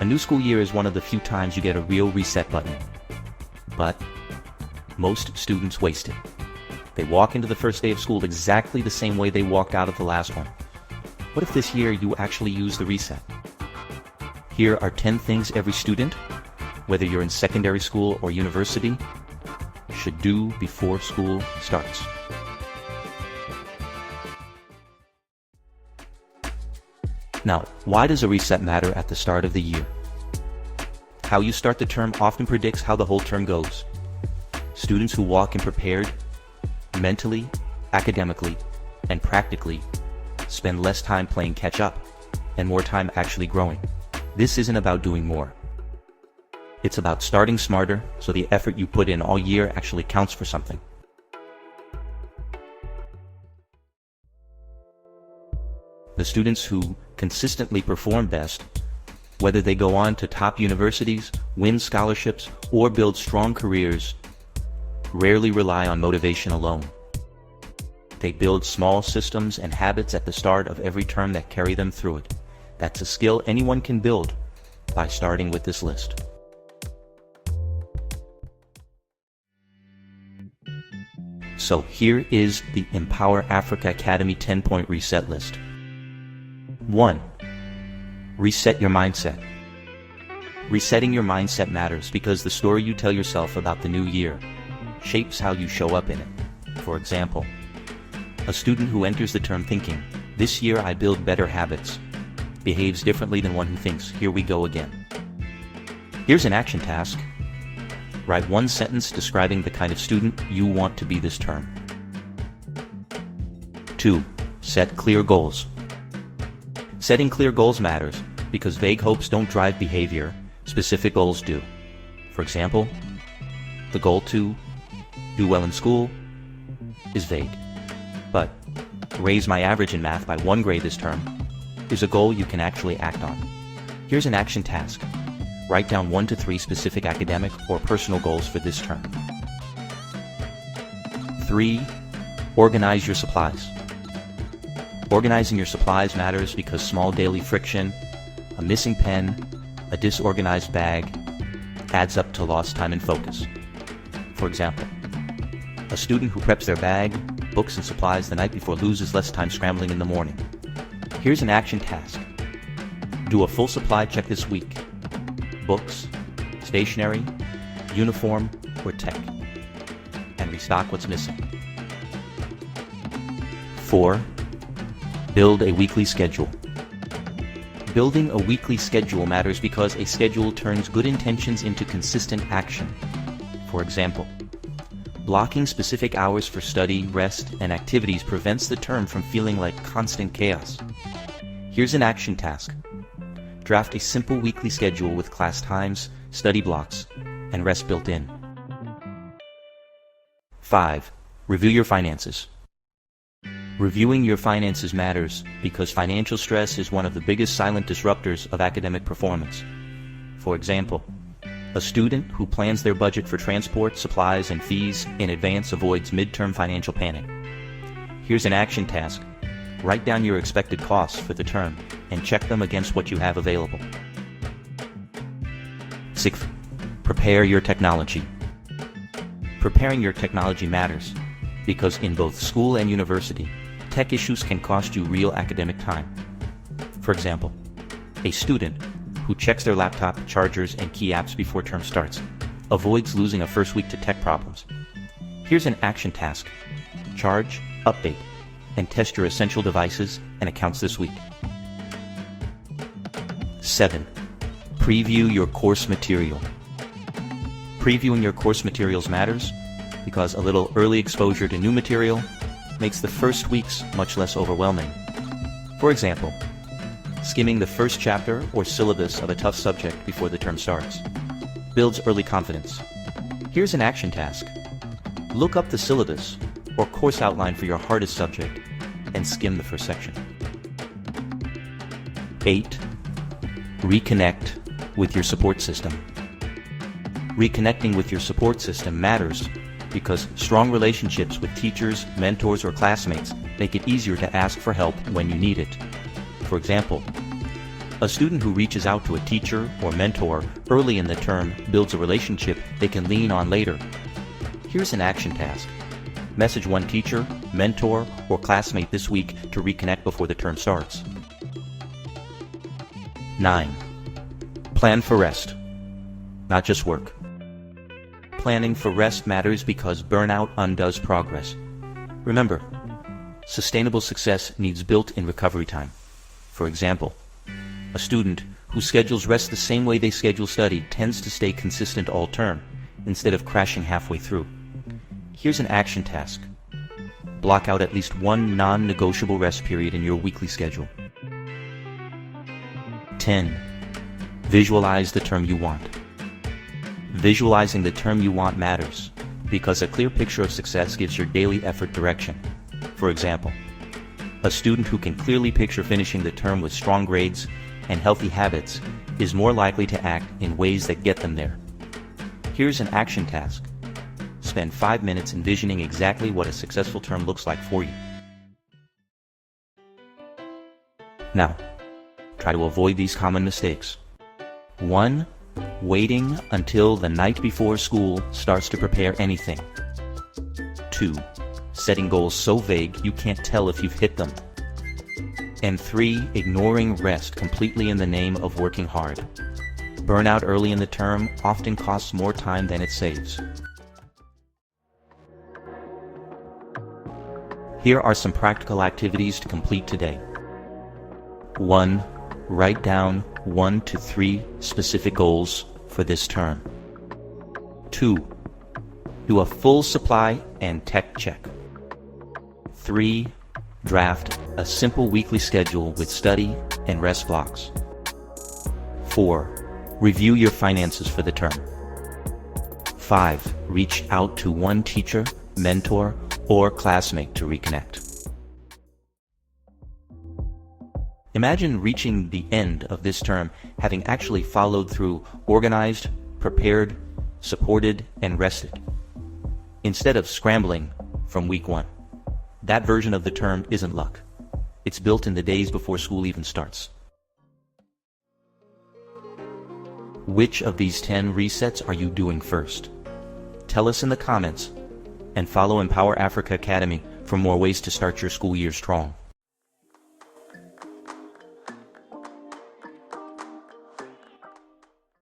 A new school year is one of the few times you get a real reset button. But most students waste it. They walk into the first day of school exactly the same way they walked out of the last one. What if this year you actually use the reset? Here are 10 things every student, whether you're in secondary school or university, should do before school starts. Now, why does a reset matter at the start of the year? How you start the term often predicts how the whole term goes. Students who walk in prepared, mentally, academically, and practically, spend less time playing catch up and more time actually growing. This isn't about doing more. It's about starting smarter so the effort you put in all year actually counts for something. The students who consistently perform best, whether they go on to top universities, win scholarships, or build strong careers, rarely rely on motivation alone. They build small systems and habits at the start of every term that carry them through it. That's a skill anyone can build by starting with this list. So here is the Empower Africa Academy 10-point reset list. 1. Reset your mindset. Resetting your mindset matters because the story you tell yourself about the new year shapes how you show up in it. For example, a student who enters the term thinking, "This year I build better habits," behaves differently than one who thinks, "Here we go again." Here's an action task. Write one sentence describing the kind of student you want to be this term. 2. Set clear goals. Setting clear goals matters because vague hopes don't drive behavior, specific goals do. For example, the goal to do well in school is vague. But raise my average in math by 1 grade this term is a goal you can actually act on. Here's an action task. Write down 1 to 3 specific academic or personal goals for this term. 3. Organize your supplies. Organizing your supplies matters because small daily friction, a missing pen, a disorganized bag, adds up to lost time and focus. For example, a student who preps their bag, books, and supplies the night before loses less time scrambling in the morning. Here's an action task. Do a full supply check this week. Books, stationery, uniform, or tech, and restock what's missing. 4. Build a weekly schedule. Building a weekly schedule matters because a schedule turns good intentions into consistent action. For example, blocking specific hours for study, rest, and activities prevents the term from feeling like constant chaos. Here's an action task. Draft a simple weekly schedule with class times, study blocks, and rest built in. 5. Review your finances. Reviewing your finances matters because financial stress is one of the biggest silent disruptors of academic performance. For example, a student who plans their budget for transport, supplies, and fees in advance avoids midterm financial panic. Here's an action task. Write down your expected costs for the term and check them against what you have available. 6. Prepare your technology. Preparing your technology matters because in both school and university, tech issues can cost you real academic time. For example, a student who checks their laptop, chargers, and key apps before term starts avoids losing a first week to tech problems. Here's an action task. Charge, update, and test your essential devices and accounts this week. 7. Preview your course material. Previewing your course materials matters because a little early exposure to new material makes the first weeks much less overwhelming. For example, skimming the first chapter or syllabus of a tough subject before the term starts builds early confidence. Here's an action task. Look up the syllabus or course outline for your hardest subject and skim the first section. 8. Reconnect with your support system. Reconnecting with your support system matters because strong relationships with teachers, mentors, or classmates make it easier to ask for help when you need it. For example, A student who reaches out to a teacher or mentor early in the term builds a relationship they can lean on later. Here's an action task. Message one teacher, mentor, or classmate this week to reconnect before the term starts. 9. Plan for rest, not just work. Planning for rest matters because burnout undoes progress. Remember, sustainable success needs built-in recovery time. For example, a student who schedules rest the same way they schedule study tends to stay consistent all term, instead of crashing halfway through. Here's an action task. Block out at least one non-negotiable rest period in your weekly schedule. 10. Visualize the term you want. Visualizing the term you want matters, because a clear picture of success gives your daily effort direction. For example, a student who can clearly picture finishing the term with strong grades and healthy habits is more likely to act in ways that get them there. Here's an action task. Spend 5 minutes envisioning exactly what a successful term looks like for you. Now, try to avoid these common mistakes. 1. Waiting until the night before school starts to prepare anything. 2. Setting goals so vague you can't tell if you've hit them. And 3. Ignoring rest completely in the name of working hard. Burnout early in the term often costs more time than it saves. Here are some practical activities to complete today. 1. Write down 1 to 3 specific goals for this term. 2. Do a full supply and tech check. 3. Draft a simple weekly schedule with study and rest blocks. 4. Review your finances for the term. 5. Reach out to one teacher, mentor, or classmate to reconnect. Imagine reaching the end of this term having actually followed through, organized, prepared, supported, and rested, instead of scrambling from week 1. That version of the term isn't luck. It's built in the days before school even starts. Which of these 10 resets are you doing first? Tell us in the comments, and follow Empower Africa Academy for more ways to start your school year strong.